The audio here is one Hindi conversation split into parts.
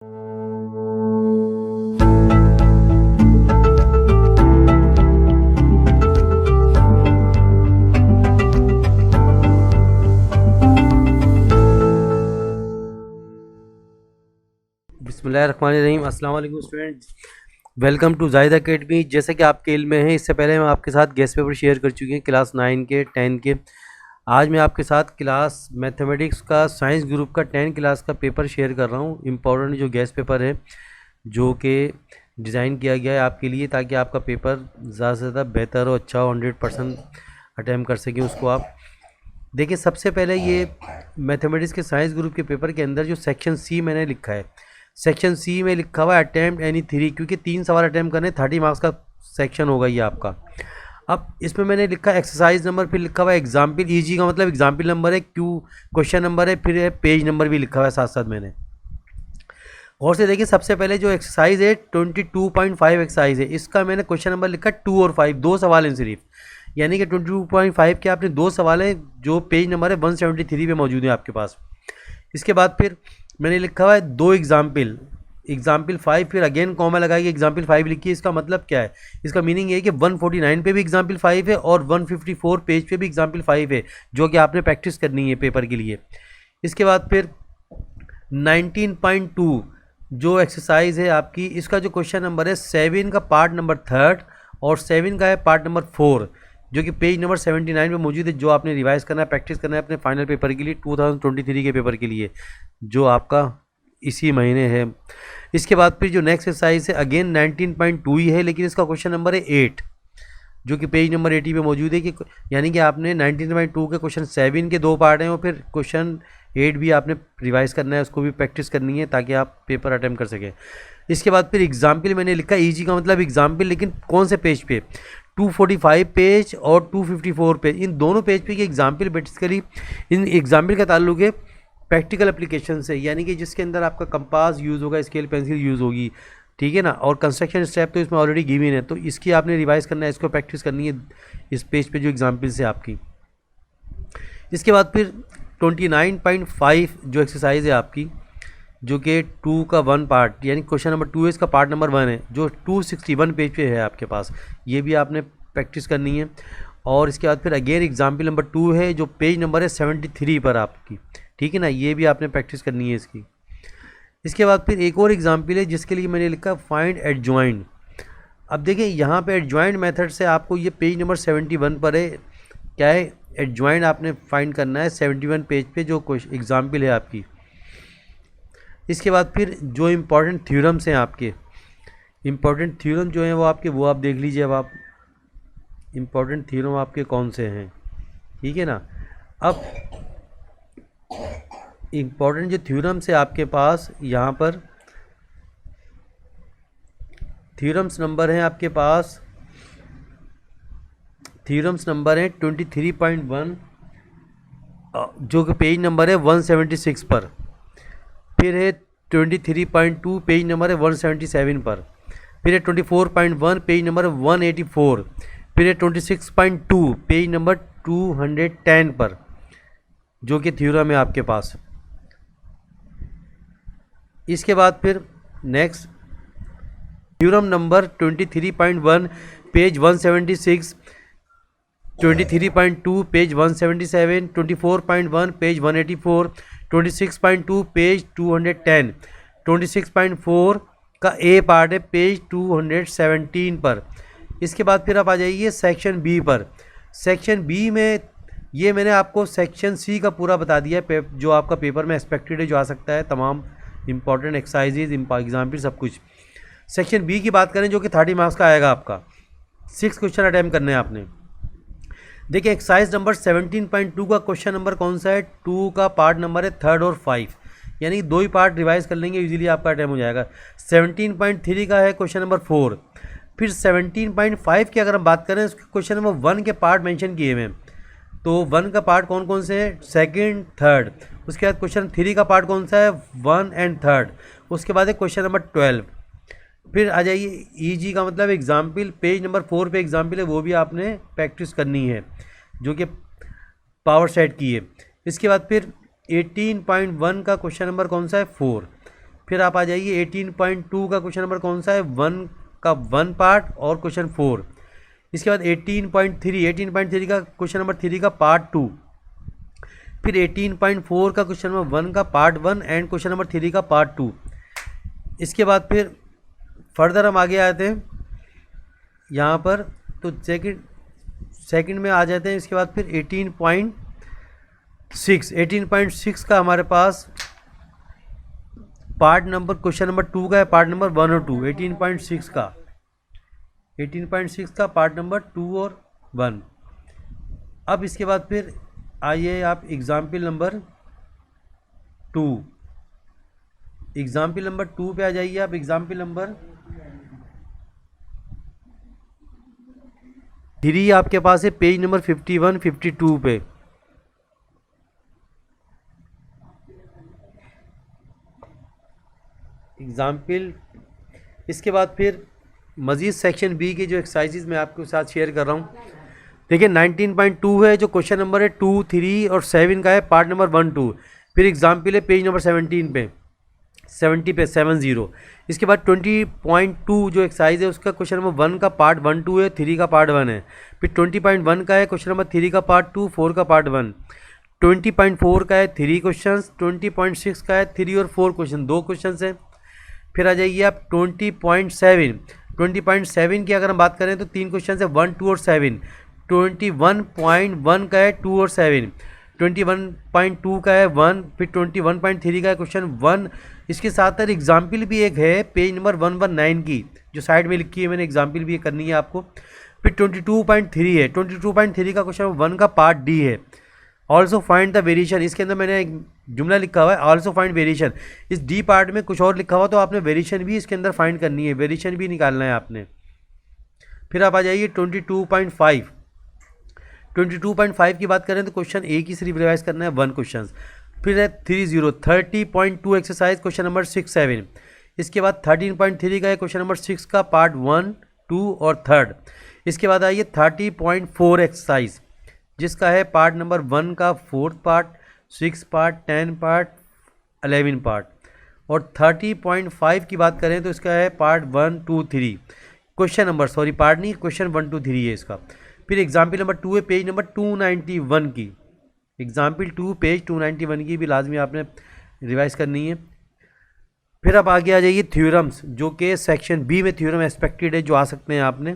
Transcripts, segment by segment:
बिस्मिल्लाहिर्रहमानिर्रहीम। अस्सलाम वालेकुम students, welcome to Zahid academy. जैसे कि आपके इल्म में है, इससे पहले हम आपके साथ गेस्ट पेपर शेयर कर चुके हैं क्लास 9 के 10 के। आज मैं आपके साथ क्लास मैथमेटिक्स का साइंस ग्रुप का 10 क्लास का पेपर शेयर कर रहा हूँ। इम्पोर्टेंट जो गेस्ट पेपर है जो कि डिज़ाइन किया गया है आपके लिए, ताकि आपका पेपर ज़्यादा से ज़्यादा बेहतर हो, अच्छा हो, 100% अटैम्प्ट कर सकें उसको आप। देखिए, सबसे पहले ये मैथमेटिक्स के साइंस ग्रुप के पेपर के अंदर जो सेक्शन सी मैंने लिखा है, सेक्शन सी में लिखा हुआ है अटैम्प्ट एनी 3, क्योंकि 3 सवाल अटैम्प्ट करने, 30 मार्क्स का सेक्शन होगा ये आपका। अब इसमें मैंने लिखा एक्सरसाइज नंबर, फिर लिखा हुआ है एग्जाम्पल। ईजी का मतलब एग्जाम्पल नंबर है, क्यू क्वेश्चन नंबर है, फिर है पेज नंबर भी लिखा हुआ है साथ साथ मैंने। और से देखिए, सबसे पहले जो एक्सरसाइज है 22.5 एक्सरसाइज है, इसका मैंने क्वेश्चन नंबर लिखा 2 और 5, 2 सवाल हैं सिर्फ। यानी कि 22.5 के आपने 2 सवाल हैं जो पेज नंबर है 173 पे मौजूद है आपके पास। इसके बाद फिर मैंने लिखा हुआ है 2 एग्जाम्पल, एग्जाम्पल 5, फिर अगेन कॉमा लगाई एग्जाम्पल 5 लिखी है। इसका मतलब क्या है? इसका मीनिंग ये है कि 149 पे भी एग्जाम्पल 5 है और 154 पेज पे भी एग्जाम्पल 5 है, जो कि आपने प्रैक्टिस करनी है पेपर के लिए। इसके बाद फिर 19.2 जो एक्सरसाइज है आपकी, इसका जो क्वेश्चन नंबर है 7 का पार्ट नंबर 3 और 7 का है पार्ट नंबर 4, जो कि पेज नंबर 79 पे मौजूद है, जो आपने रिवाइज करना है, प्रैक्टिस करना है अपने फाइनल पेपर के लिए, 2023 के पेपर के लिए, जो आपका इसी महीने है। इसके बाद फिर जो नेक्स्ट एक्सरसाइज है अगेन 19.2 ही है, लेकिन इसका क्वेश्चन नंबर है 8, जो कि पेज नंबर 80 पे मौजूद है। कि यानी कि आपने 19.2 के क्वेश्चन 7 के 2 पार्ट हैं और फिर क्वेश्चन 8 भी आपने रिवाइज करना है, उसको भी प्रैक्टिस करनी है ताकि आप पेपर अटैम्प्ट कर सकें। इसके बाद फिर एग्जाम्पल मैंने लिखा, ईजी का मतलब एग्जाम्पल, लेकिन कौन से पेज पे? 245 पेज और 254 पेज, इन दोनों पेज पे ये एग्जाम्पल बेसिकली, इन एग्जाम्पल का ताल्लुक है प्रैक्टिकल एप्लीकेशन से, यानी कि जिसके अंदर आपका कंपास यूज़ होगा, स्केल पेंसिल यूज़ होगी, ठीक है ना। और कंस्ट्रक्शन स्टेप तो इसमें ऑलरेडी गिवन है, तो इसकी आपने रिवाइज करना है, इसको प्रैक्टिस करनी है इस पेज पे जो एग्जाम्पल्स है आपकी। इसके बाद फिर 29.5 जो एक्सरसाइज है आपकी, जो कि 2 का 1 पार्ट, यानी क्वेश्चन नंबर 2 है, इसका पार्ट नंबर 1 है, जो 261 पेज पे है आपके पास, ये भी आपने प्रैक्टिस करनी है। और इसके बाद फिर अगेन एग्जाम्पल नंबर 2 है, जो पेज नंबर है 73 पर आपकी, ठीक है ना, ये भी आपने प्रैक्टिस करनी है इसकी। इसके बाद फिर एक और एग्जाम्पल है जिसके लिए मैंने लिखा फाइंड एडजॉइंट। अब देखिए, यहाँ पे एडजॉइंट मेथड से आपको, ये पेज नंबर 71 पर है, क्या है, एडजॉइंट आपने फाइंड करना है 71 पेज पे, जो एग्जाम्पल है आपकी। इसके बाद फिर जो इम्पोर्टेंट थ्योरम्स हैं आपके, इम्पोर्टेंट थ्योरम जो हैं वो आपके, वो आप देख लीजिए। अब आप इम्पोर्टेंट थ्योरम आपके कौन से हैं, ठीक है ना। अब इम्पोर्टेंट जो थ्योरम्स है आपके पास, यहाँ पर थ्योरम्स नंबर हैं आपके पास, थ्योरम्स नंबर है 23.1, जो कि पेज नंबर है 176 पर। फिर है 23.2 पेज नंबर है 177 पर। फिर है 24.1 पेज नंबर 184। फिर है 26.2 पेज नंबर 210 पर, जो कि थ्योरम है आपके पास। इसके बाद फिर next theorem number 23.1 page 176, 23.2 page 177, 24.1 page 184, 26.2 page 210, 26.4 का ए पार्ट है पेज 217 पर। इसके बाद फिर आप आ जाइए सेक्शन बी पर। सेक्शन बी में ये मैंने आपको सेक्शन सी का पूरा बता दिया है, जो आपका पेपर में एक्सपेक्टेड है, जो आ सकता है, तमाम इंपॉर्टेंट एक्सरसाइजेज, एग्जाम्पल, सब कुछ। सेक्शन बी की बात करें, जो कि 30 मार्क्स का आएगा आपका, 6 क्वेश्चन अटैम्प्ट करने हैं आपने। देखिए, एक्सरसाइज नंबर 17.2 का क्वेश्चन नंबर कौन सा है? 2 का पार्ट नंबर है 3 और 5, यानी 2 ही पार्ट रिवाइज कर लेंगे, इजीली आपका अटैम्प्ट हो जाएगा। 17.3 का है क्वेश्चन नंबर 4। फिर 17.5 की अगर हम बात करें, उसके क्वेश्चन नंबर 1 के पार्ट मेंशन किए हुए हैं, तो 1 का पार्ट कौन कौन से हैं? Second, third. उसके बाद क्वेश्चन 3 का पार्ट कौन सा है? 1 एंड 3। उसके बाद है क्वेश्चन नंबर 12। फिर आ जाइए ईजी का मतलब एग्जाम्पल, पेज नंबर 4 पे एग्जाम्पल है, वो भी आपने प्रैक्टिस करनी है, जो कि पावर सेट की है। इसके बाद फिर 18.1 का क्वेश्चन नंबर कौन सा है? 4। फिर आप आ जाइए 18.2 का क्वेश्चन नंबर कौन सा है, 1 का 1 पार्ट और क्वेश्चन 4। इसके बाद 18.3 का क्वेश्चन नंबर 3 का पार्ट 2। फिर 18.4 का क्वेश्चन नंबर 1 का पार्ट 1 एंड क्वेश्चन नंबर 3 का पार्ट 2। इसके बाद फिर फर्दर हम आगे आते हैं यहाँ पर, तो सेकंड में आ जाते हैं। इसके बाद फिर 18.6 का हमारे पास पार्ट नंबर क्वेश्चन नंबर 2 का है, पार्ट नंबर 1 और 2। 18.6 का पार्ट नंबर 2 और 1। अब इसके बाद फिर आइए आप एग्जाम्पल नंबर 2 पे आ जाइए आप। एग्जाम्पल नंबर 3 आपके पास है पेज नंबर 51-52 पे। एग्जाम्पल, इसके बाद फिर मज़ीद सेक्शन बी के जो एक्सरसाइजेज मैं आपके साथ शेयर कर रहा हूँ। देखिए 19.2 है जो क्वेश्चन नंबर है 2, 3 और 7 का है, पार्ट नंबर 1, 2। फिर एग्जाम्पल है पेज नंबर 70 पे 70। इसके बाद 20.2 जो एक्सरसाइज है उसका क्वेश्चन नंबर 1 का पार्ट 1, 2 है, 3 का पार्ट 1 है। फिर 20.1 का है क्वेश्चन नंबर 3 का पार्ट 2, 4 का पार्ट 1। 20.4 का है 3 क्वेश्चन। 20.6 का है 3 और 4 क्वेश्चन, 2 क्वेश्चन हैं। फिर आ जाइए आप 20.7 की अगर हम बात करें तो 3 क्वेश्चन है, 1, 2 और 7। 21.1 का है 2 और 7। 21.2 का है 1। फिर 21.3 का है क्वेश्चन 1। इसके साथ साथ एग्जाम्पल भी एक है पेज नंबर 119 की, जो साइड में लिखी है मैंने, एग्जाम्पल भी करनी है आपको। फिर 22.3 है, 22.3 का क्वेश्चन 1 का पार्ट डी है। ऑल्सो फाइंड द वेरिएशन, इसके अंदर मैंने एक जुमला लिखा हुआ है ऑल्सो फाइंड वेरिएशन। इस डी पार्ट में कुछ और लिखा हुआ तो आपने वेरिएशन भी इसके अंदर फाइंड करनी है, वेरिएशन भी निकालना है आपने। फिर आप आ जाइए 22.5 की बात करें तो क्वेश्चन ए की सिर्फ रिवाइज करना है 1 क्वेश्चन। फिर है 30.2 एक्सरसाइज क्वेश्चन नंबर 6, 7। इसके बाद 13.3 का है क्वेश्चन नंबर 6 का पार्ट 1, 2 और 3। इसके बाद आइए 30.4 एक्सरसाइज जिसका है पार्ट नंबर 1 का 4th part, 6 part, 10 part, 11 part. और 30.5 की बात करें तो इसका है part 1, 2, 3 question number, sorry part नहीं, क्वेश्चन 1, 2, 3 है इसका। फिर एग्जाम्पल नंबर 2 है पेज नंबर 291 की। एग्जाम्पल 2 पेज 291 की भी लाजमी आपने रिवाइज करनी है। फिर आप आगे आ जाइए थ्योरम्स, जो कि सेक्शन बी में थ्योरम एक्सपेक्टेड है, जो आ सकते हैं आपने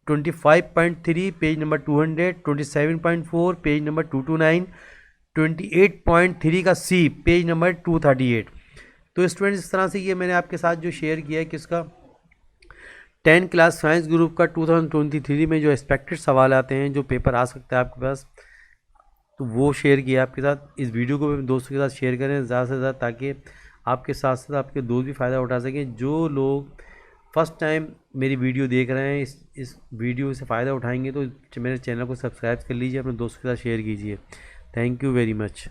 25.3 पेज नंबर 200, 27.4 पेज नंबर 229, 28.3 का सी पेज नंबर 238। तो स्टूडेंट्स इस तरह से ये मैंने आपके साथ जो शेयर किया है किसका 10 क्लास साइंस ग्रुप का 2023 में जो एक्सपेक्टेड सवाल आते हैं, जो पेपर आ सकता है आपके पास, तो वो शेयर किया आपके साथ। इस वीडियो को भी दोस्तों के साथ शेयर करें ज़्यादा से ज़्यादा, ताकि आपके साथ साथ आपके दोस्त भी फ़ायदा उठा सकें। जो लोग फर्स्ट टाइम मेरी वीडियो देख रहे हैं, इस वीडियो से फ़ायदा उठाएंगे तो मेरे चैनल को सब्सक्राइब कर लीजिए, अपने दोस्तों के साथ शेयर कीजिए। Thank you very much.